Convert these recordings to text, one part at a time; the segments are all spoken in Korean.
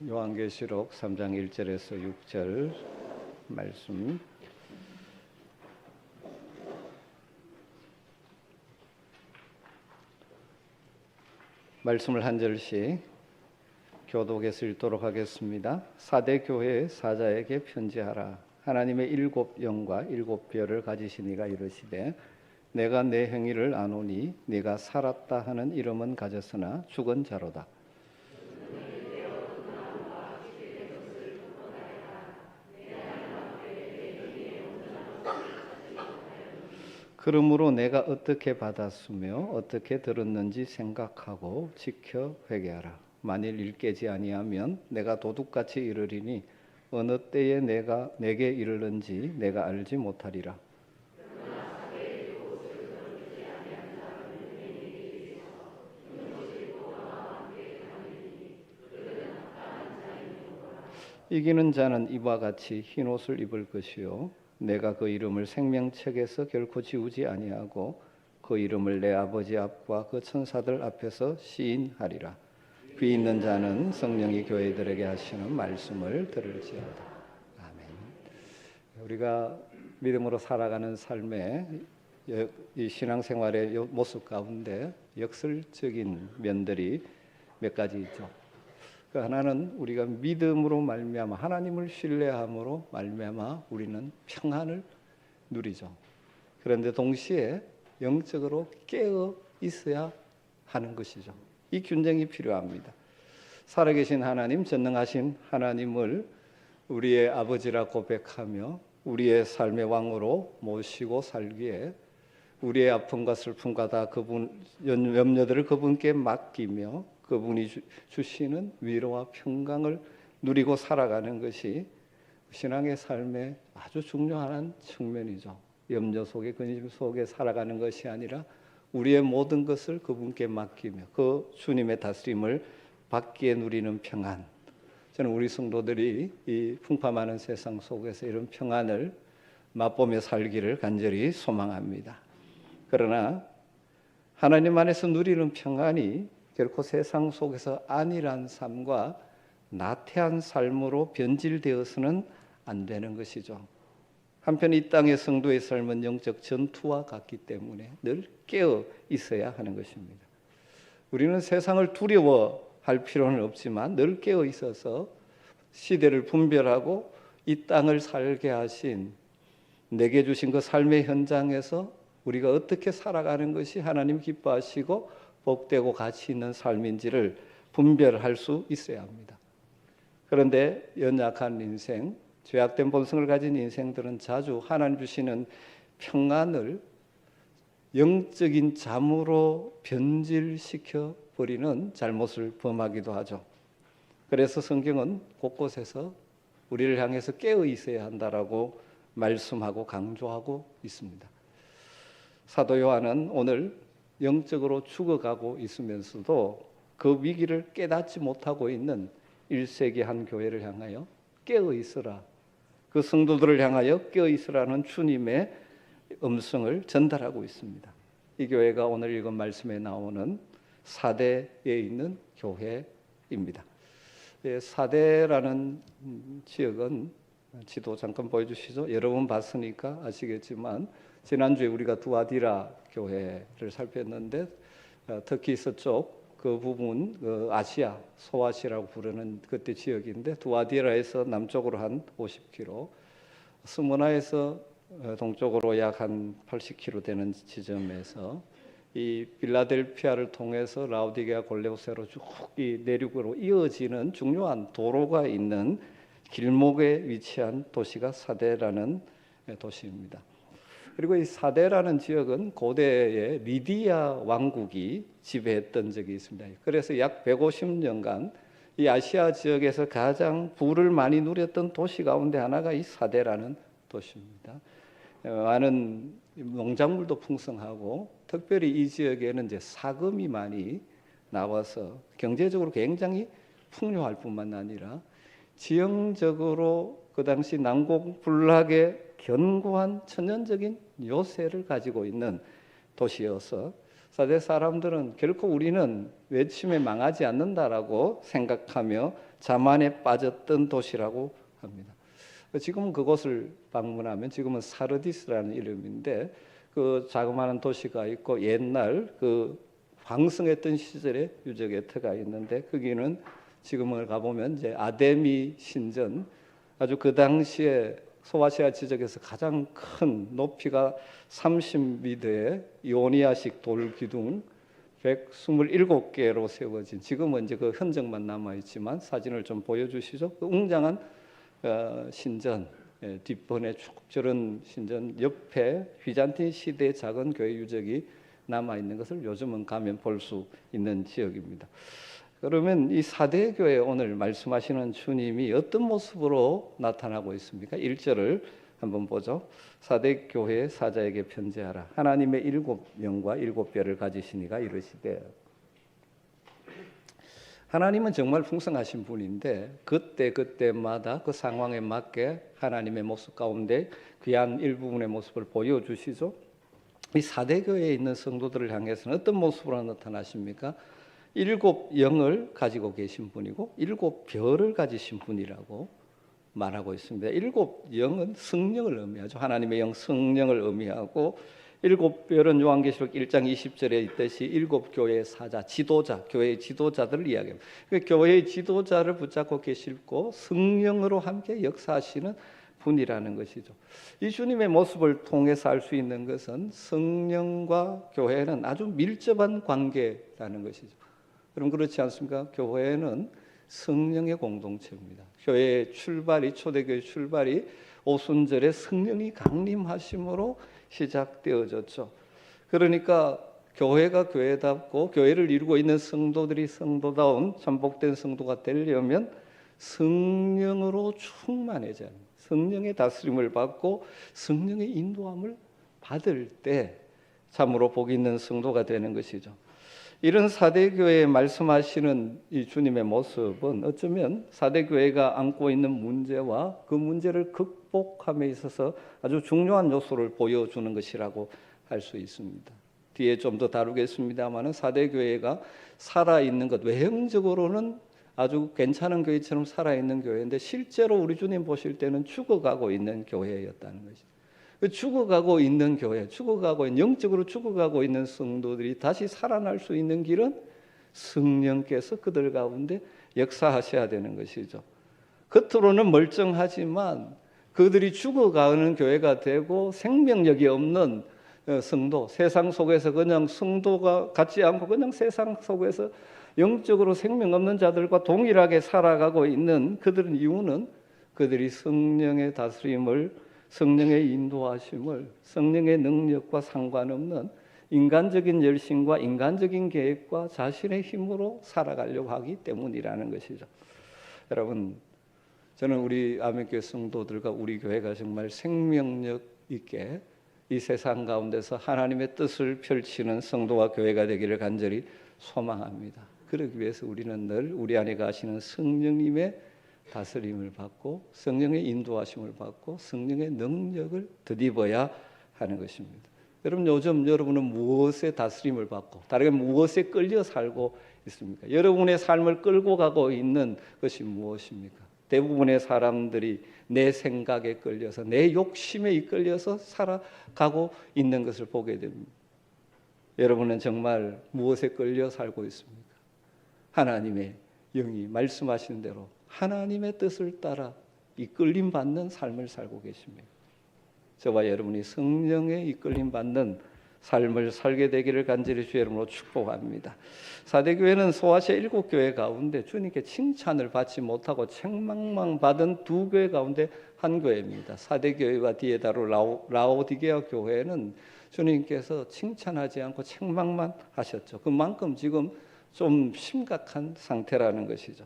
요한계시록 3장 1절에서 6절 말씀. 말씀을 한 절씩 교독해서 읽도록 하겠습니다. 사대 교회의 사자에게 편지하라. 하나님의 일곱 영과 일곱 별을 가지신 이가 이르시되 내가 내 행위를 아노니 네가 살았다 하는 이름은 가졌으나 죽은 자로다. 그러므로 내가 어떻게 받았으며 어떻게 들었는지 생각하고 지켜 회개하라. 만일 일 깨지 아니하면 내가 도둑같이 이르리니 어느 때에 내가 내게 이르는지 내가 알지 못하리라. 이기는 자는 이와 같이 흰옷을 입을 것이요 내가 그 이름을 생명책에서 결코 지우지 아니하고 그 이름을 내 아버지 앞과 그 천사들 앞에서 시인하리라. 귀 있는 자는 성령이 교회들에게 하시는 말씀을 들을지어다. 아멘. 우리가 믿음으로 살아가는 삶의 이 신앙생활의 모습 가운데 역설적인 면들이 몇 가지 있죠. 그 하나는 우리가 믿음으로 말미암아 하나님을 신뢰함으로 말미암아 우리는 평안을 누리죠. 그런데 동시에 영적으로 깨어 있어야 하는 것이죠. 이 균형이 필요합니다. 살아계신 하나님, 전능하신 하나님을 우리의 아버지라 고백하며 우리의 삶의 왕으로 모시고 살기에 우리의 아픔과 슬픔과 다 그분 염려들을 그분께 맡기며 그분이 주시는 위로와 평강을 누리고 살아가는 것이 신앙의 삶의 아주 중요한 측면이죠. 염려 속에 근심 속에 살아가는 것이 아니라 우리의 모든 것을 그분께 맡기며 그 주님의 다스림을 받기에 누리는 평안. 저는 우리 성도들이 이 풍파많은 세상 속에서 이런 평안을 맛보며 살기를 간절히 소망합니다. 그러나 하나님 안에서 누리는 평안이 결코 세상 속에서 안일한 삶과 나태한 삶으로 변질되어서는 안 되는 것이죠. 한편 이 땅의 성도의 삶은 영적 전투와 같기 때문에 늘 깨어 있어야 하는 것입니다. 우리는 세상을 두려워할 필요는 없지만 늘 깨어 있어서 시대를 분별하고 이 땅을 살게 하신 내게 주신 그 삶의 현장에서 우리가 어떻게 살아가는 것이 하나님 기뻐하시고 복되고 가치 있는 삶인지를 분별할 수 있어야 합니다. 그런데 연약한 인생, 죄악된 본성을 가진 인생들은 자주 하나님 주시는 평안을 영적인 잠으로 변질시켜 버리는 잘못을 범하기도 하죠. 그래서 성경은 곳곳에서 우리를 향해서 깨어 있어야 한다라고 말씀하고 강조하고 있습니다. 사도 요한은 오늘 영적으로 죽어가고 있으면서도 그 위기를 깨닫지 못하고 있는 1세기 한 교회를 향하여 깨어 있으라, 그 성도들을 향하여 깨어 있으라는 주님의 음성을 전달하고 있습니다. 이 교회가 오늘 읽은 말씀에 나오는 사대에 있는 교회입니다. 사대라는 지역은 지도 잠깐 보여주시죠. 여러 번 봤으니까 아시겠지만 지난주에 우리가 두아디라 교회를 살폈는데 특히 서쪽 그 부분 아시아, 소아시아라고 부르는 그때 지역인데 두아디라에서 남쪽으로 한 50km, 스무나에서 동쪽으로 약 한 80km 되는 지점에서 이 빌라델피아를 통해서 라우디게아 골레오세로 쭉 이 내륙으로 이어지는 중요한 도로가 있는 길목에 위치한 도시가 사데라는 도시입니다. 그리고 이 사데라는 지역은 고대의 리디아 왕국이 지배했던 적이 있습니다. 그래서 약 150년간 이 아시아 지역에서 가장 부를 많이 누렸던 도시 가운데 하나가 이 사데라는 도시입니다. 많은 농작물도 풍성하고 특별히 이 지역에는 이제 사금이 많이 나와서 경제적으로 굉장히 풍요할 뿐만 아니라 지형적으로 그 당시 난공불락의 견고한 천연적인 요새를 가지고 있는 도시여서 4대 사람들은 결코 우리는 외침에 망하지 않는다라고 생각하며 자만에 빠졌던 도시라고 합니다. 지금 그곳을 방문하면, 지금은 사르디스라는 이름인데 그 자그마한 도시가 있고 옛날 그 황성했던 시절의 유적의 터가 있는데, 거기는 지금을 가보면 이제 아데미 신전, 아주 그 당시에 소아시아 지역에서 가장 큰 높이가 30m의 이오니아식 돌 기둥 127개로 세워진, 지금은 이제 그 흔적만 남아 있지만 사진을 좀 보여주시죠. 그 웅장한 신전, 뒷번에 쭉 저런 신전 옆에 비잔틴 시대의 작은 교회 유적이 남아 있는 것을 요즘은 가면 볼 수 있는 지역입니다. 그러면 이 4대 교회 오늘 말씀하시는 주님이 어떤 모습으로 나타나고 있습니까? 1절을 한번 보죠. 4대 교회 사자에게 편지하라. 하나님의 7명과 7별을 가지시니가 이르시되. 하나님은 정말 풍성하신 분인데 그때마다 그 상황에 맞게 하나님의 모습 가운데 귀한 일부분의 모습을 보여주시죠. 이 4대 교회에 있는 성도들을 향해서는 어떤 모습으로 나타나십니까? 7 영을 가지고 계신 분이고 7 별을 가지신 분이라고 말하고 있습니다. 7 영은 성령을 의미하죠. 하나님의 영 성령을 의미하고, 7 별은 요한계시록 1장 20절에 있듯이 7 교회의 사자, 지도자, 교회의 지도자들을 이야기합니다. 교회의 지도자를 붙잡고 계시고 성령으로 함께 역사하시는 분이라는 것이죠. 이 주님의 모습을 통해서 알 수 있는 것은 성령과 교회는 아주 밀접한 관계라는 것이죠. 그럼 그렇지 않습니까? 교회는 성령의 공동체입니다. 교회의 출발이, 초대교회 출발이 오순절에 성령이 강림하심으로 시작되어졌죠. 그러니까 교회가 교회답고 교회를 이루고 있는 성도들이 성도다운 전복된 성도가 되려면 성령으로 충만해져야 합니다. 성령의 다스림을 받고 성령의 인도함을 받을 때 참으로 복 있는 성도가 되는 것이죠. 이런 4대 교회에 말씀하시는 이 주님의 모습은 어쩌면 4대 교회가 안고 있는 문제와 그 문제를 극복함에 있어서 아주 중요한 요소를 보여주는 것이라고 할 수 있습니다. 뒤에 좀 더 다루겠습니다만 4대 교회가 살아있는 것, 외형적으로는 아주 괜찮은 교회처럼 살아있는 교회인데 실제로 우리 주님 보실 때는 죽어가고 있는 교회였다는 것이죠. 죽어가고 있는 교회, 영적으로 죽어가고 있는 성도들이 다시 살아날 수 있는 길은 성령께서 그들 가운데 역사하셔야 되는 것이죠. 겉으로는 멀쩡하지만 그들이 죽어가는 교회가 되고 생명력이 없는 성도, 세상 속에서 그냥 성도가 같지 않고 그냥 세상 속에서 영적으로 생명 없는 자들과 동일하게 살아가고 있는 그들은 이유는 그들이 성령의 다스림을, 성령의 인도하심을, 성령의 능력과 상관없는 인간적인 열심과 인간적인 계획과 자신의 힘으로 살아가려고 하기 때문이라는 것이죠. 여러분, 저는 우리 아멘교회 성도들과 우리 교회가 정말 생명력 있게 이 세상 가운데서 하나님의 뜻을 펼치는 성도와 교회가 되기를 간절히 소망합니다. 그러기 위해서 우리는 늘 우리 안에 가시는 성령님의 다스림을 받고 성령의 인도하심을 받고 성령의 능력을 덧입어야 하는 것입니다. 여러분, 요즘 여러분은 무엇에 다스림을 받고 다르게 무엇에 끌려 살고 있습니까? 여러분의 삶을 끌고 가고 있는 것이 무엇입니까? 대부분의 사람들이 내 생각에 끌려서 내 욕심에 이끌려서 살아가고 있는 것을 보게 됩니다. 여러분은 정말 무엇에 끌려 살고 있습니까? 하나님의 영이 말씀하신 대로 하나님의 뜻을 따라 이끌림 받는 삶을 살고 계십니다. 저와 여러분이 성령에 이끌림 받는 삶을 살게 되기를 간절히 주의 이름으로 축복합니다. 4대 교회는 소아시아 7교회 가운데 주님께 칭찬을 받지 못하고 책망만 받은 2교회 가운데 한 교회입니다. 4대 교회와 뒤에 다룰 라오디게아 교회는 주님께서 칭찬하지 않고 책망만 하셨죠. 그만큼 지금 좀 심각한 상태라는 것이죠.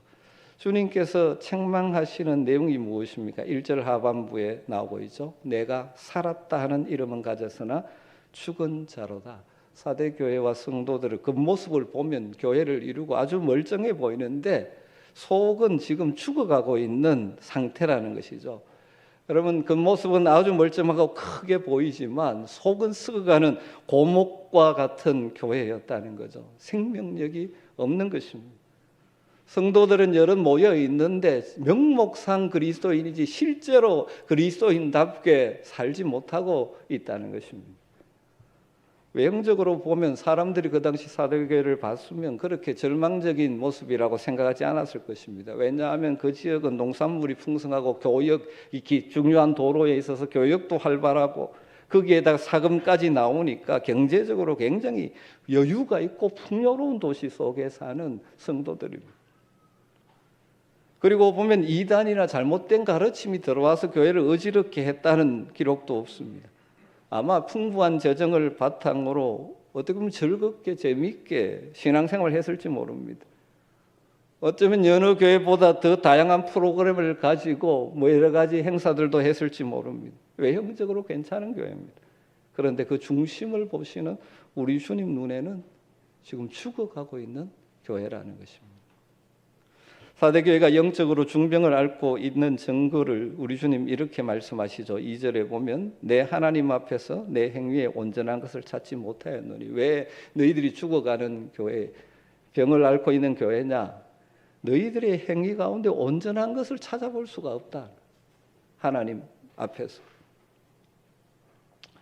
주님께서 책망하시는 내용이 무엇입니까? 1절 하반부에 나오고 있죠. 내가 살았다 하는 이름은 가졌으나 죽은 자로다. 4대 교회와 성도들의 그 모습을 보면 교회를 이루고 아주 멀쩡해 보이는데 속은 지금 죽어가고 있는 상태라는 것이죠. 여러분, 그 모습은 아주 멀쩡하고 크게 보이지만 속은 썩어가는 고목과 같은 교회였다는 거죠. 생명력이 없는 것입니다. 성도들은 여럿 모여 있는데 명목상 그리스도인이지 실제로 그리스도인답게 살지 못하고 있다는 것입니다. 외형적으로 보면 사람들이 그 당시 사도교회를 봤으면 그렇게 절망적인 모습이라고 생각하지 않았을 것입니다. 왜냐하면 그 지역은 농산물이 풍성하고 교역, 중요한 도로에 있어서 교역도 활발하고 거기에다가 사금까지 나오니까 경제적으로 굉장히 여유가 있고 풍요로운 도시 속에 사는 성도들입니다. 그리고 보면 이단이나 잘못된 가르침이 들어와서 교회를 어지럽게 했다는 기록도 없습니다. 아마 풍부한 재정을 바탕으로 어떻게 보면 즐겁게 재미있게 신앙생활을 했을지 모릅니다. 어쩌면 여느 교회보다 더 다양한 프로그램을 가지고 여러 가지 행사들도 했을지 모릅니다. 외형적으로 괜찮은 교회입니다. 그런데 그 중심을 보시는 우리 주님 눈에는 지금 죽어가고 있는 교회라는 것입니다. 사대교회가 영적으로 중병을 앓고 있는 증거를 우리 주님 이렇게 말씀하시죠. 2절에 보면 내 하나님 앞에서 내 행위에 온전한 것을 찾지 못하였노니. 왜 너희들이 죽어가는 교회, 병을 앓고 있는 교회냐? 너희들의 행위 가운데 온전한 것을 찾아볼 수가 없다. 하나님 앞에서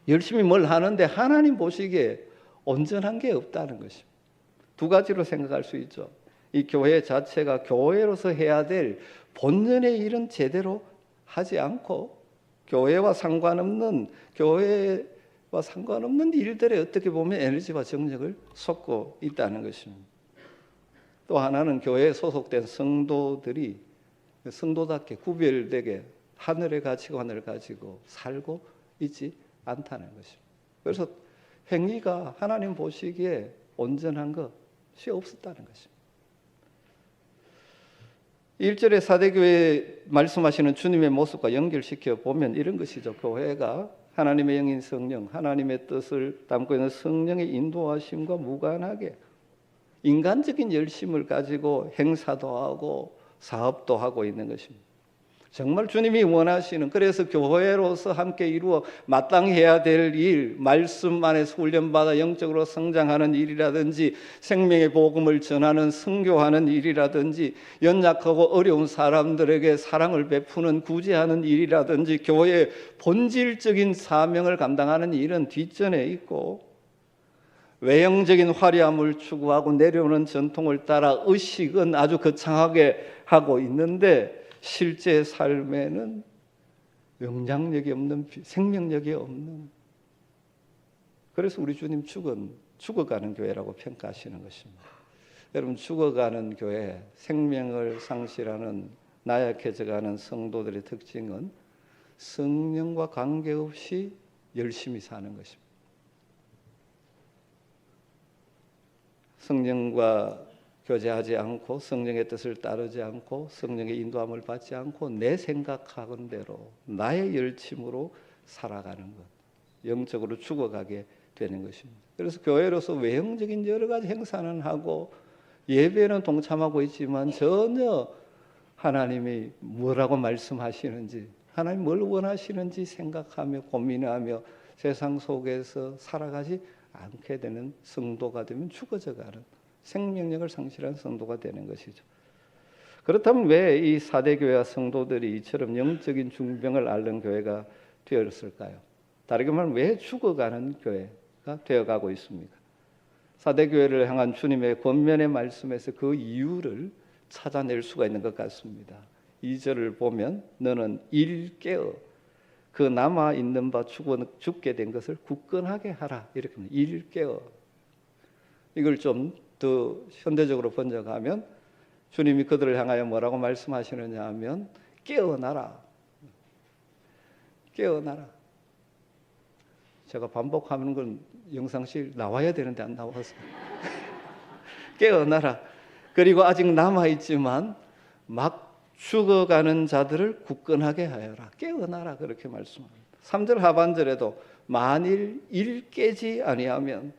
열심히 뭘 하는데 하나님 보시기에 온전한 게 없다는 것입니다. 두 가지로 생각할 수 있죠. 이 교회 자체가 교회로서 해야 될 본연의 일은 제대로 하지 않고 교회와 상관없는 일들에 어떻게 보면 에너지와 정력을 쏟고 있다는 것입니다. 또 하나는 교회에 소속된 성도들이 성도답게 구별되게 하늘의 가치관을 가지고 살고 있지 않다는 것입니다. 그래서 행위가 하나님 보시기에 온전한 것이 없었다는 것입니다. 1절에 사대교회 말씀하시는 주님의 모습과 연결시켜 보면 이런 것이죠. 교회가 하나님의 영인 성령, 하나님의 뜻을 담고 있는 성령의 인도하심과 무관하게 인간적인 열심을 가지고 행사도 하고 사업도 하고 있는 것입니다. 정말 주님이 원하시는, 그래서 교회로서 함께 이루어 마땅히 해야 될 일, 말씀 안에서 훈련받아 영적으로 성장하는 일이라든지 생명의 복음을 전하는 선교하는 일이라든지 연약하고 어려운 사람들에게 사랑을 베푸는 구제하는 일이라든지 교회의 본질적인 사명을 감당하는 일은 뒷전에 있고, 외형적인 화려함을 추구하고 내려오는 전통을 따라 의식은 아주 거창하게 하고 있는데 실제 삶에는 영향력이 없는, 생명력이 없는, 그래서 우리 주님 죽어가는 교회라고 평가하시는 것입니다. 여러분, 죽어가는 교회, 생명을 상실하는 나약해져가는 성도들의 특징은 성령과 관계없이 열심히 사는 것입니다. 성령과 교제하지 않고 성령의 뜻을 따르지 않고 성령의 인도함을 받지 않고 내 생각하는 대로 나의 열심으로 살아가는 것, 영적으로 죽어가게 되는 것입니다. 그래서 교회로서 외형적인 여러 가지 행사는 하고 예배는 동참하고 있지만 전혀 하나님이 뭐라고 말씀하시는지, 하나님 뭘 원하시는지 생각하며 고민하며 세상 속에서 살아가지 않게 되는 성도가 되면 죽어져가는, 생명력을 상실한 성도가 되는 것이죠. 그렇다면 왜 이 사대교회와 성도들이 이처럼 영적인 중병을 앓는 교회가 되었을까요? 다르게 말하면 왜 죽어가는 교회가 되어가고 있습니까? 사대교회를 향한 주님의 권면의 말씀에서 그 이유를 찾아낼 수가 있는 것 같습니다. 2절을 보면 너는 일깨어 그 남아있는 바 죽게 된 것을 굳건하게 하라, 이렇게 합니다. 일깨어. 이걸 좀 더 현대적으로 번역하면 주님이 그들을 향하여 뭐라고 말씀하시느냐 하면 깨어나라. 깨어나라. 제가 반복하는 건 영상실 나와야 되는데 안 나와서 깨어나라. 그리고 아직 남아있지만 막 죽어가는 자들을 굳건하게 하여라. 깨어나라, 그렇게 말씀합니다. 3절 하반절에도 만일 일 깨지 아니하면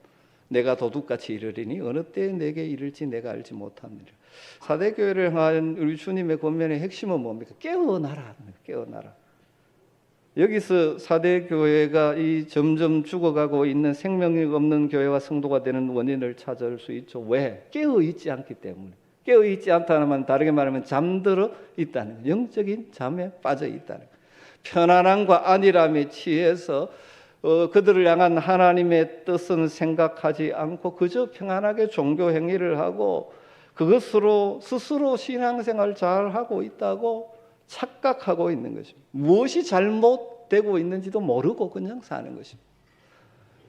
내가 도둑같이 이르리니 어느 때에 내게 이를지 내가 알지 못하느니라. 사대교회를 향한 우리 주님의 권면의 핵심은 뭡니까? 깨어나라. 깨어나라. 여기서 사대 교회가 이 점점 죽어가고 있는 생명력 없는 교회와 성도가 되는 원인을 찾을 수 있죠. 왜? 깨어 있지 않기 때문에. 깨어 있지 않다는, 다르게 말하면 잠들어 있다는, 영적인 잠에 빠져 있다는, 편안함과 안일함에 취해서 그들을 향한 하나님의 뜻은 생각하지 않고 그저 평안하게 종교 행위를 하고 그것으로 스스로 신앙생활 잘 하고 있다고 착각하고 있는 것입니다. 무엇이 잘못되고 있는지도 모르고 그냥 사는 것입니다.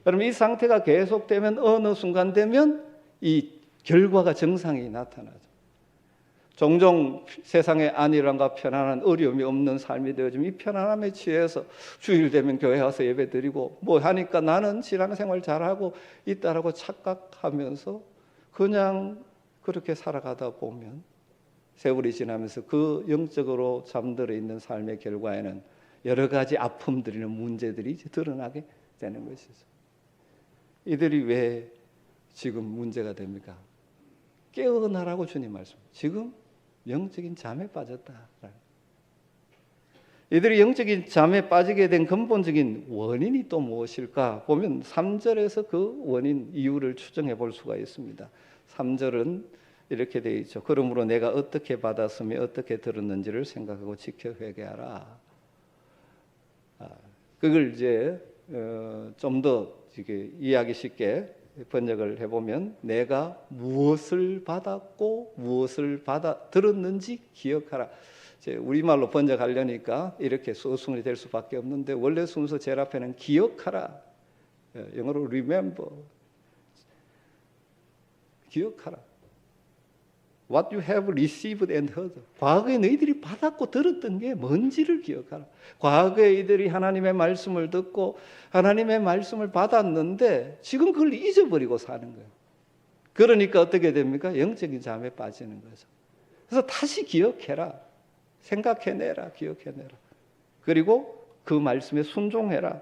그럼 이 상태가 계속되면 어느 순간 되면 이 결과가 정상이 나타나죠. 종종 세상의 안일함과 편안한 어려움이 없는 삶이 되어지면 이 편안함에 취해서 주일 되면 교회 와서 예배 드리고 뭐 하니까 나는 신앙생활 잘하고 있다라고 착각하면서 그냥 그렇게 살아가다 보면 세월이 지나면서 그 영적으로 잠들어 있는 삶의 결과에는 여러 가지 아픔들이나 문제들이 이제 드러나게 되는 것이죠. 이들이 왜 지금 문제가 됩니까? 깨어나라고 주님 말씀. 지금 영적인 잠에 빠졌다. 이들이 영적인 잠에 빠지게 된 근본적인 원인이 또 무엇일까? 보면 3절에서 그 원인, 이유를 추정해 볼 수가 있습니다. 3절은 이렇게 되어 있죠. 그러므로 내가 어떻게 받았으며 어떻게 들었는지를 생각하고 지켜 회개하라. 그걸 이제 좀 더 이해하기 쉽게 번역을 해보면 내가 무엇을 받았고 무엇을 들었는지 기억하라. 이제 우리말로 번역하려니까 이렇게 소승이 될 수밖에 없는데 원래 순서 제일 앞에는 기억하라. 영어로 remember. 기억하라. What you have received and heard. 과거에 너희들이 받았고 들었던 게 뭔지를 기억하라. 과거에 이들이 하나님의 말씀을 듣고 하나님의 말씀을 받았는데 지금 그걸 잊어버리고 사는 거예요. 그러니까 어떻게 됩니까? 영적인 잠에 빠지는 거죠. 그래서 다시 기억해라. 생각해내라. 기억해내라. 그리고 그 말씀에 순종해라.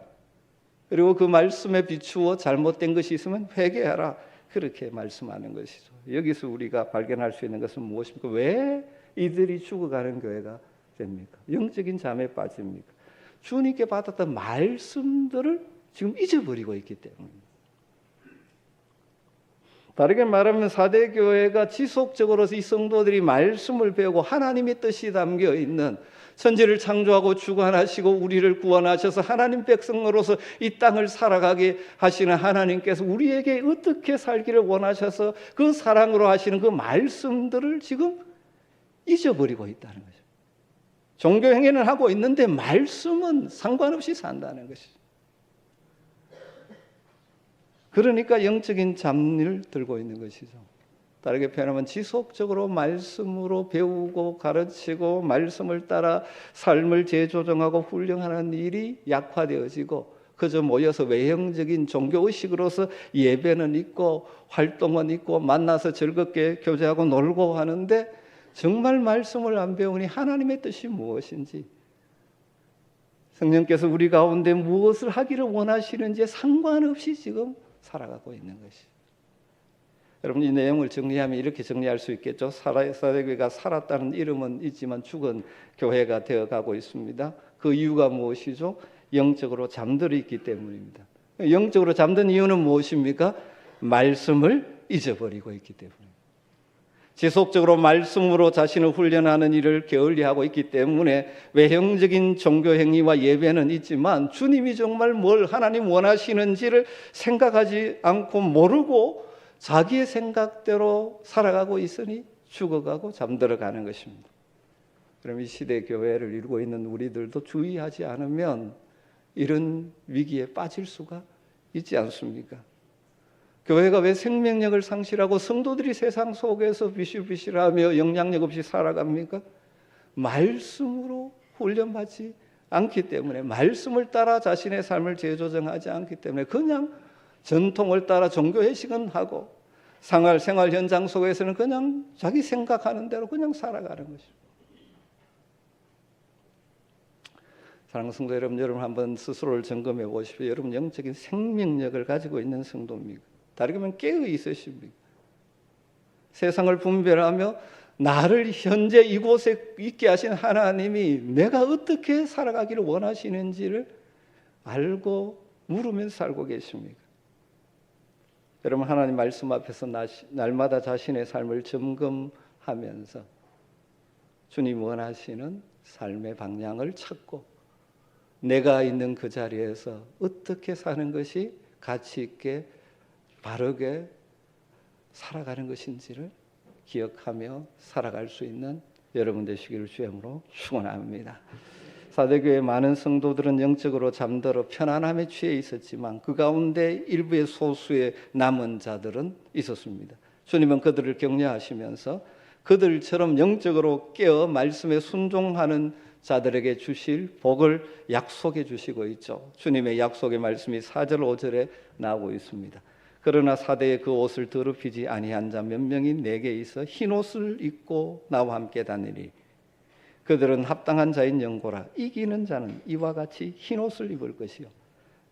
그리고 그 말씀에 비추어 잘못된 것이 있으면 회개하라. 그렇게 말씀하는 것이죠. 여기서 우리가 발견할 수 있는 것은 무엇입니까? 왜 이들이 죽어가는 교회가 됩니까? 영적인 잠에 빠집니까? 주님께 받았던 말씀들을 지금 잊어버리고 있기 때문입니다. 다르게 말하면 사대 교회가 지속적으로 이 성도들이 말씀을 배우고 하나님의 뜻이 담겨 있는, 천지를 창조하고 주관하시고 우리를 구원하셔서 하나님 백성으로서 이 땅을 살아가게 하시는 하나님께서 우리에게 어떻게 살기를 원하셔서 그 사랑으로 하시는 그 말씀들을 지금 잊어버리고 있다는 거죠. 종교 행위는 하고 있는데 말씀은 상관없이 산다는 것이죠. 그러니까 영적인 잠을 들고 있는 것이죠. 다르게 표현하면 지속적으로 말씀으로 배우고 가르치고 말씀을 따라 삶을 재조정하고 훈련하는 일이 약화되어지고 그저 모여서 외형적인 종교의식으로서 예배는 있고 활동은 있고 만나서 즐겁게 교제하고 놀고 하는데 정말 말씀을 안 배우니 하나님의 뜻이 무엇인지, 성령께서 우리 가운데 무엇을 하기를 원하시는지에 상관없이 지금 살아가고 있는 것이. 여러분, 이 내용을 정리하면 이렇게 정리할 수 있겠죠. 사대교회가 살았다는 이름은 있지만 죽은 교회가 되어가고 있습니다. 그 이유가 무엇이죠? 영적으로 잠들어 있기 때문입니다. 영적으로 잠든 이유는 무엇입니까? 말씀을 잊어버리고 있기 때문입니다. 지속적으로 말씀으로 자신을 훈련하는 일을 게을리하고 있기 때문에 외형적인 종교 행위와 예배는 있지만 주님이 정말 뭘 하나님 원하시는지를 생각하지 않고 모르고 자기의 생각대로 살아가고 있으니 죽어가고 잠들어가는 것입니다. 그럼 이 시대 교회를 이루고 있는 우리들도 주의하지 않으면 이런 위기에 빠질 수가 있지 않습니까? 교회가 왜 생명력을 상실하고 성도들이 세상 속에서 비실비실하며 영향력 없이 살아갑니까? 말씀으로 훈련받지 않기 때문에, 말씀을 따라 자신의 삶을 재조정하지 않기 때문에 그냥 전통을 따라 종교회식은 하고 생활 현장 속에서는 그냥 자기 생각하는 대로 그냥 살아가는 것입니다. 사랑하는 성도 여러분 한번 스스로를 점검해 보십시오. 여러분 영적인 생명력을 가지고 있는 성도입니까? 다르게 말하면 깨어 있으십니까? 세상을 분별하며 나를 현재 이곳에 있게 하신 하나님이 내가 어떻게 살아가기를 원하시는지를 알고 물으면서 살고 계십니까? 여러분, 하나님 말씀 앞에서 날마다 자신의 삶을 점검하면서 주님 원하시는 삶의 방향을 찾고 내가 있는 그 자리에서 어떻게 사는 것이 가치 있게 바르게 살아가는 것인지를 기억하며 살아갈 수 있는 여러분 되시기를 주님으로 축원합니다. 사대교회 많은 성도들은 영적으로 잠들어 편안함에 취해 있었지만 그 가운데 일부의 소수의 남은 자들은 있었습니다. 주님은 그들을 격려하시면서 그들처럼 영적으로 깨어 말씀에 순종하는 자들에게 주실 복을 약속해 주시고 있죠. 주님의 약속의 말씀이 4절 5절에 나오고 있습니다. 그러나 사대의 그 옷을 더럽히지 아니한 자 몇 명이 내게 있어 흰 옷을 입고 나와 함께 다니리. 그들은 합당한 자인 영고라. 이기는 자는 이와 같이 흰 옷을 입을 것이요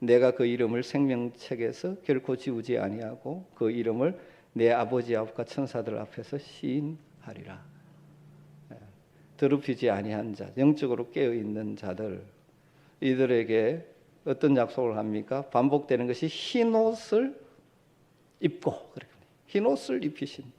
내가 그 이름을 생명책에서 결코 지우지 아니하고 그 이름을 내 아버지 앞과 천사들 앞에서 시인하리라. 더럽히지 아니한 자, 영적으로 깨어있는 자들, 이들에게 어떤 약속을 합니까? 반복되는 것이 흰 옷을 입고, 흰 옷을 입히신다.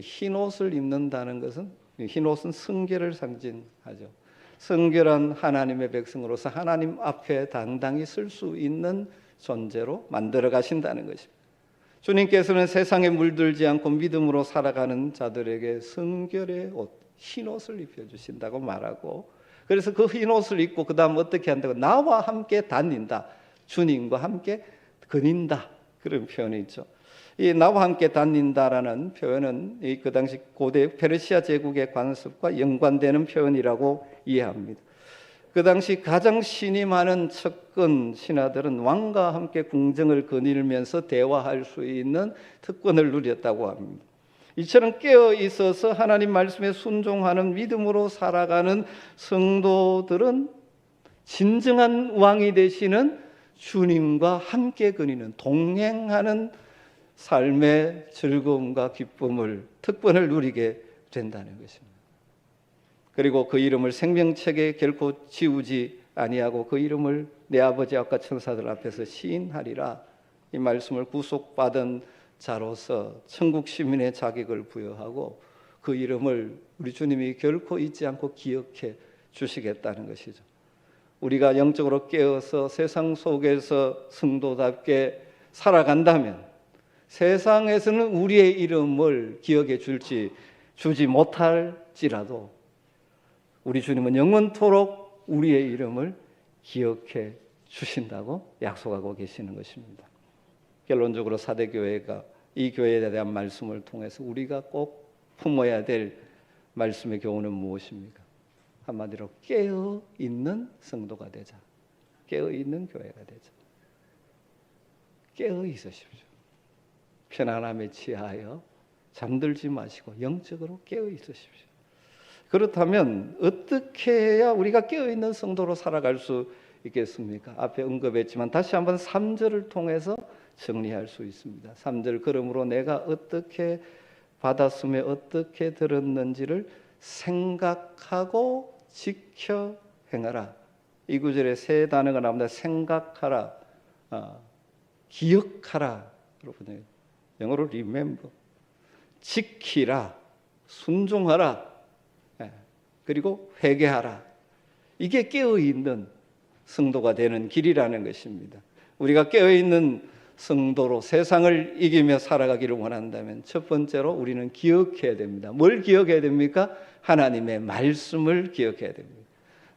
흰 옷을 입는다는 것은, 흰 옷은 성결을 상징하죠. 성결한 하나님의 백성으로서 하나님 앞에 당당히 설 수 있는 존재로 만들어 가신다는 것입니다. 주님께서는 세상에 물들지 않고 믿음으로 살아가는 자들에게 성결의 옷, 흰 옷을 입혀주신다고 말하고, 그래서 그 흰 옷을 입고 그 다음 어떻게 한다고? 나와 함께 다닌다. 주님과 함께 거닌다. 그런 표현이 있죠. 이 나와 함께 다닌다라는 표현은 그 당시 고대 페르시아 제국의 관습과 연관되는 표현이라고 이해합니다. 그 당시 가장 신이 많은 척근 신하들은 왕과 함께 궁정을 거닐면서 대화할 수 있는 특권을 누렸다고 합니다. 이처럼 깨어 있어서 하나님 말씀에 순종하는 믿음으로 살아가는 성도들은 진정한 왕이 되시는 주님과 함께 거니는 동행하는 삶의 즐거움과 기쁨을 특권을 누리게 된다는 것입니다. 그리고 그 이름을 생명책에 결코 지우지 아니하고 그 이름을 내 아버지 앞과 천사들 앞에서 시인하리라. 이 말씀을 구속받은 자로서 천국 시민의 자격을 부여하고 그 이름을 우리 주님이 결코 잊지 않고 기억해 주시겠다는 것이죠. 우리가 영적으로 깨어서 세상 속에서 성도답게 살아간다면 세상에서는 우리의 이름을 기억해 주지 못할지라도 우리 주님은 영원토록 우리의 이름을 기억해 주신다고 약속하고 계시는 것입니다. 결론적으로 사대교회가 이 교회에 대한 말씀을 통해서 우리가 꼭 품어야 될 말씀의 교훈은 무엇입니까? 한마디로 깨어있는 성도가 되자. 깨어있는 교회가 되자. 깨어있으십시오. 편안함에 취하여 잠들지 마시고 영적으로 깨어있으십시오. 그렇다면 어떻게 해야 우리가 깨어있는 성도로 살아갈 수 있겠습니까? 앞에 언급했지만 다시 한번 3절을 통해서 정리할 수 있습니다. 3절, 그러므로 내가 어떻게 받았으며 어떻게 들었는지를 생각하고 지켜 행하라. 이 구절에 세 단어가 나옵니다. 생각하라, 기억하라. 여러분, 영어로 remember. 지키라, 순종하라, 그리고 회개하라. 이게 깨어있는 성도가 되는 길이라는 것입니다. 우리가 깨어있는 성도로 세상을 이기며 살아가기를 원한다면 첫 번째로 우리는 기억해야 됩니다. 뭘 기억해야 됩니까? 하나님의 말씀을 기억해야 됩니다.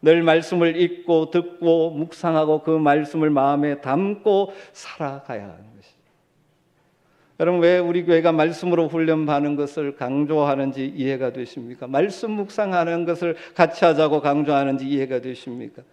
늘 말씀을 읽고 듣고 묵상하고 그 말씀을 마음에 담고 살아가야 하는 것이죠. 여러분, 왜 우리 교회가 말씀으로 훈련받는 것을 강조하는지 이해가 되십니까? 말씀 묵상하는 것을 같이 하자고 강조하는지 이해가 되십니까?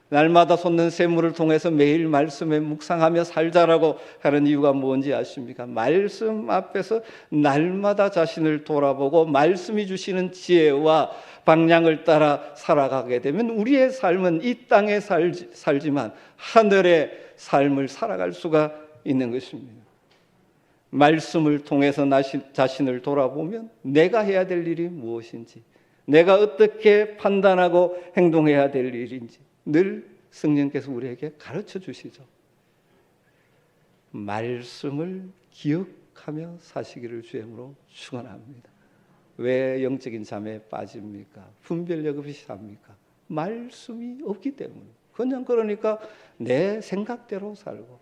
날마다 솟는 샘물을 통해서 매일 말씀에 묵상하며 살자라고 하는 이유가 뭔지 아십니까? 말씀 앞에서 날마다 자신을 돌아보고 말씀이 주시는 지혜와 방향을 따라 살아가게 되면 우리의 삶은 이 땅에 살지만 하늘의 삶을 살아갈 수가 있는 것입니다. 말씀을 통해서 자신을 돌아보면 내가 해야 될 일이 무엇인지, 내가 어떻게 판단하고 행동해야 될 일인지 늘 성령께서 우리에게 가르쳐 주시죠. 말씀을 기억하며 사시기를 주님으로 축원합니다. 왜 영적인 잠에 빠집니까? 분별력 없이 삽니까? 말씀이 없기 때문에. 그냥 그러니까 내 생각대로 살고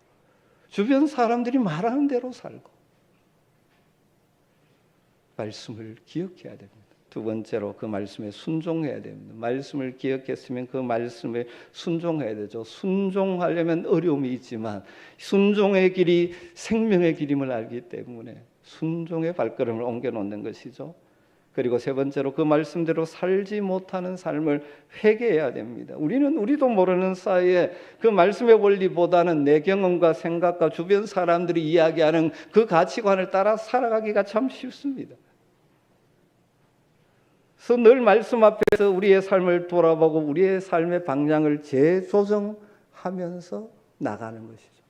주변 사람들이 말하는 대로 살고. 말씀을 기억해야 됩니다. 두 번째로 그 말씀에 순종해야 됩니다. 말씀을 기억했으면 그 말씀에 순종해야 되죠. 순종하려면 어려움이 있지만 순종의 길이 생명의 길임을 알기 때문에 순종의 발걸음을 옮겨놓는 것이죠. 그리고 세 번째로 그 말씀대로 살지 못하는 삶을 회개해야 됩니다. 우리도 모르는 사이에 그 말씀의 원리보다는 내 경험과 생각과 주변 사람들이 이야기하는 그 가치관을 따라 살아가기가 참 쉽습니다. 그래서 늘 말씀 앞에서 우리의 삶을 돌아보고 우리의 삶의 방향을 재조정하면서 나가는 것이죠.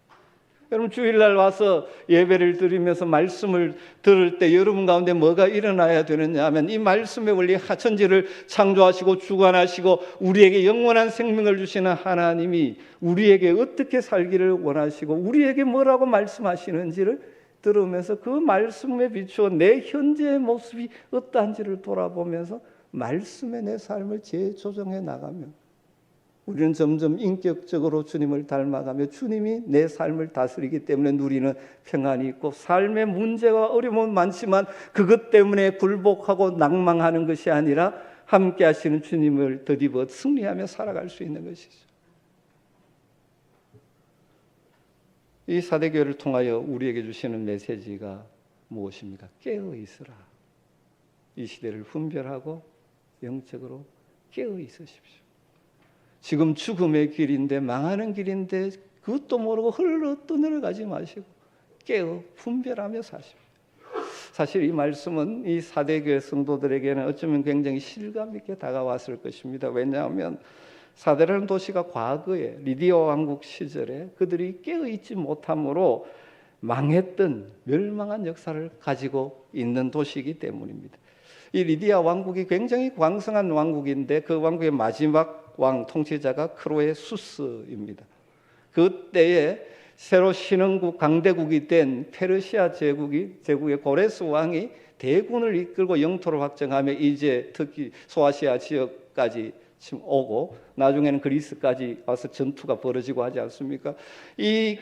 여러분 주일날 와서 예배를 드리면서 말씀을 들을 때 여러분 가운데 뭐가 일어나야 되느냐 하면 이 말씀의 원리 천지를 창조하시고 주관하시고 우리에게 영원한 생명을 주시는 하나님이 우리에게 어떻게 살기를 원하시고 우리에게 뭐라고 말씀하시는지를 들으면서 그 말씀에 비추어 내 현재의 모습이 어떠한지를 돌아보면서 말씀에 내 삶을 재조정해 나가면 우리는 점점 인격적으로 주님을 닮아가며 주님이 내 삶을 다스리기 때문에 누리는 평안이 있고 삶의 문제와 어려움은 많지만 그것 때문에 굴복하고 낭망하는 것이 아니라 함께 하시는 주님을 덧입어 승리하며 살아갈 수 있는 것이죠. 이 사대교회를 통하여 우리에게 주시는 메시지가 무엇입니까? 깨어 있으라. 이 시대를 분별하고 영적으로 깨어 있으십시오. 지금 죽음의 길인데 망하는 길인데 그것도 모르고 흘러 떠내려가지 마시고 깨어 분별하며 사십시오. 사실 이 말씀은 이 사대교회 성도들에게는 어쩌면 굉장히 실감 있게 다가왔을 것입니다. 왜냐하면 사대라는 도시가 과거에 리디아 왕국 시절에 그들이 깨어있지 못함으로 망했던 멸망한 역사를 가지고 있는 도시이기 때문입니다. 이 리디아 왕국이 굉장히 광성한 왕국인데 그 왕국의 마지막 왕 통치자가 크로에수스입니다. 그때에 새로 신흥국 강대국이 된 페르시아 제국의 고레스 왕이 대군을 이끌고 영토를 확정하며 이제 특히 소아시아 지역까지 지금 오고 나중에는 그리스까지 와서 전투가 벌어지고 하지 않습니까? 이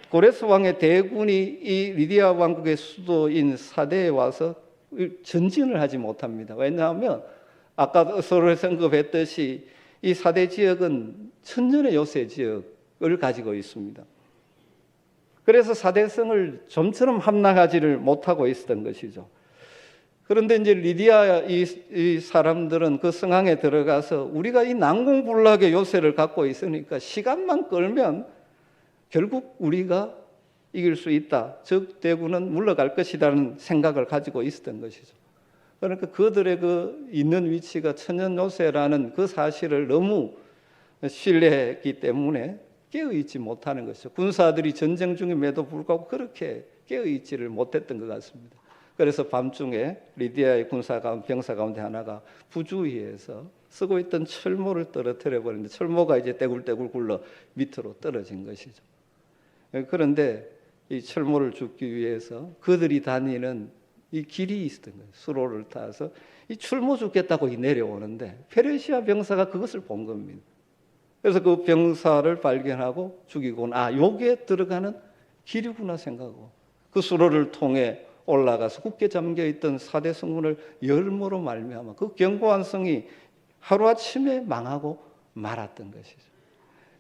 고레스 왕의 대군이 이 리디아 왕국의 수도인 사대에 와서 전진을 하지 못합니다. 왜냐하면 아까 서로 언급했듯이 이 사대 지역은 천년의 요새 지역을 가지고 있습니다. 그래서 사대성을 좀처럼 함락하지를 못하고 있었던 것이죠. 그런데 이제 리디아 이 사람들은 그 성항에 들어가서 우리가 이 난공불락의 요새를 갖고 있으니까 시간만 끌면 결국 우리가 이길 수 있다. 즉 대군은 물러갈 것이라는 생각을 가지고 있었던 것이죠. 그러니까 그들의 그 있는 위치가 천년요새라는 그 사실을 너무 신뢰했기 때문에 깨어있지 못하는 것이죠. 군사들이 전쟁 중임에도 불구하고 그렇게 깨어있지를 못했던 것 같습니다. 그래서 밤중에 리디아의 병사 가운데 하나가 부주의해서 쓰고 있던 철모를 떨어뜨려 버렸는데 철모가 이제 떼굴떼굴 굴러 밑으로 떨어진 것이죠. 그런데 이 철모를 줍기 위해서 그들이 다니는 이 길이 있었던 거예요. 수로를 타서 이 철모 죽겠다고 내려오는데 페르시아 병사가 그것을 본 겁니다. 그래서 그 병사를 발견하고 죽이고 여기에 들어가는 길이구나 생각하고 그 수로를 통해 올라가서 굳게 잠겨있던 사대 성문을 열므로 말미암아 그 견고한 성이 하루아침에 망하고 말았던 것이죠.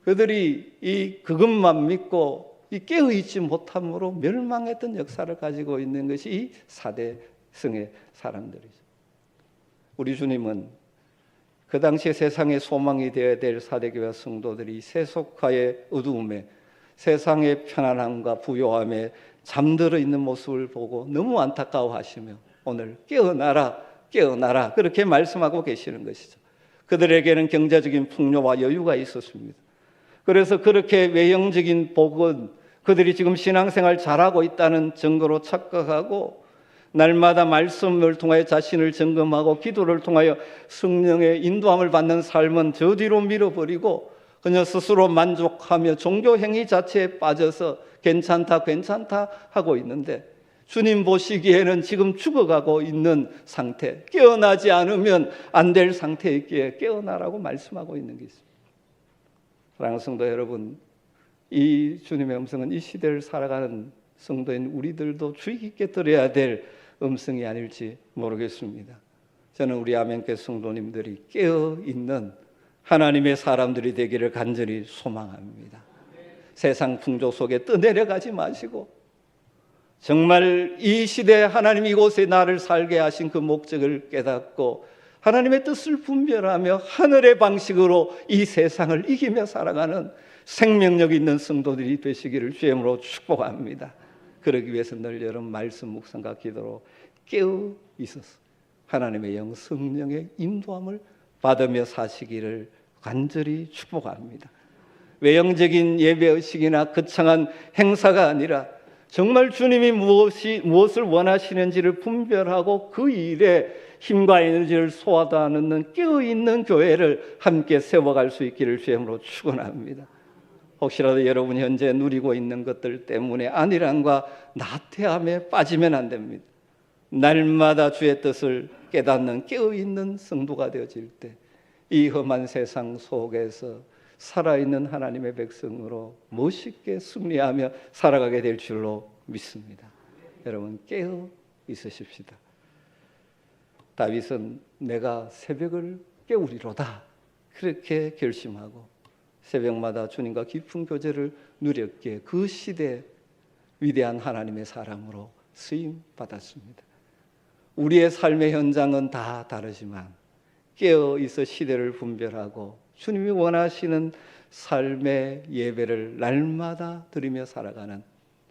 그들이 그것만 믿고 이 깨어있지 못함으로 멸망했던 역사를 가지고 있는 것이 이 사대성의 사람들이죠. 우리 주님은 그 당시에 세상의 소망이 되어야 될 사대교회 성도들이 세속화의 어두움에 세상의 편안함과 부요함에 잠들어 있는 모습을 보고 너무 안타까워하시며 오늘 깨어나라 그렇게 말씀하고 계시는 것이죠. 그들에게는 경제적인 풍요와 여유가 있었습니다. 그래서 그렇게 외형적인 복은 그들이 지금 신앙생활 잘하고 있다는 증거로 착각하고 날마다 말씀을 통하여 자신을 점검하고 기도를 통하여 성령의 인도함을 받는 삶은 저 뒤로 밀어버리고 그냥 스스로 만족하며 종교 행위 자체에 빠져서 괜찮다 하고 있는데, 주님 보시기에는 지금 죽어가고 있는 상태, 깨어나지 않으면 안 될 상태에 있기에 깨어나라고 말씀하고 있는 게 있습니다. 사랑하는 성도 여러분, 이 주님의 음성은 이 시대를 살아가는 성도인 우리들도 주의 깊게 들어야 될 음성이 아닐지 모르겠습니다. 저는 우리 아멘교회 성도님들이 깨어있는 하나님의 사람들이 되기를 간절히 소망합니다. 세상 풍조 속에 떠내려가지 마시고 정말 이 시대에 하나님 이곳에 나를 살게 하신 그 목적을 깨닫고 하나님의 뜻을 분별하며 하늘의 방식으로 이 세상을 이기며 살아가는 생명력 있는 성도들이 되시기를 주의 이름으로 축복합니다. 그러기 위해서 늘 여러분 말씀 묵상과 기도로 깨어 있어서 하나님의 영 성령의 인도함을 받으며 사시기를 간절히 축복합니다. 외형적인 예배의식이나 거창한 행사가 아니라 정말 주님이 무엇을 원하시는지를 분별하고 그 일에 힘과 에너지를 쏟아넣는 깨어있는 교회를 함께 세워갈 수 있기를 주의 이름으로 축원합니다. 혹시라도 여러분이 현재 누리고 있는 것들 때문에 안일함과 나태함에 빠지면 안 됩니다. 날마다 주의 뜻을 깨닫는 깨어있는 성도가 되어질 때 이 험한 세상 속에서 살아있는 하나님의 백성으로 멋있게 승리하며 살아가게 될 줄로 믿습니다. 여러분 깨어 있으십시다. 다윗은 내가 새벽을 깨우리로다 그렇게 결심하고 새벽마다 주님과 깊은 교제를 누렸기에 그 시대 위대한 하나님의 사람으로 쓰임 받았습니다. 우리의 삶의 현장은 다 다르지만 깨어 있어 시대를 분별하고 주님이 원하시는 삶의 예배를 날마다 드리며 살아가는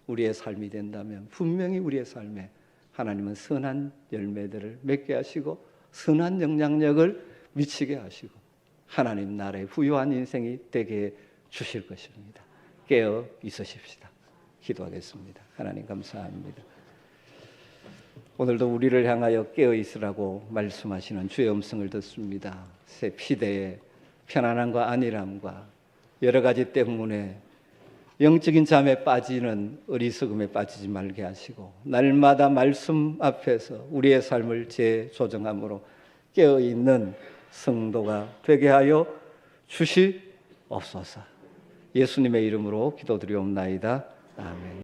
우리의 삶이 된다면 분명히 우리의 삶에 하나님은 선한 열매들을 맺게 하시고 선한 영향력을 미치게 하시고 하나님 나라의 부유한 인생이 되게 주실 것입니다. 깨어 있으십시다. 기도하겠습니다. 하나님 감사합니다. 오늘도 우리를 향하여 깨어 있으라고 말씀하시는 주의 음성을 듣습니다. 새 시대의 편안함과 안일함과 여러 가지 때문에 영적인 잠에 빠지는 어리석음에 빠지지 말게 하시고 날마다 말씀 앞에서 우리의 삶을 재조정함으로 깨어있는 성도가 되게 하여 주시옵소서. 예수님의 이름으로 기도드리옵나이다. 아멘.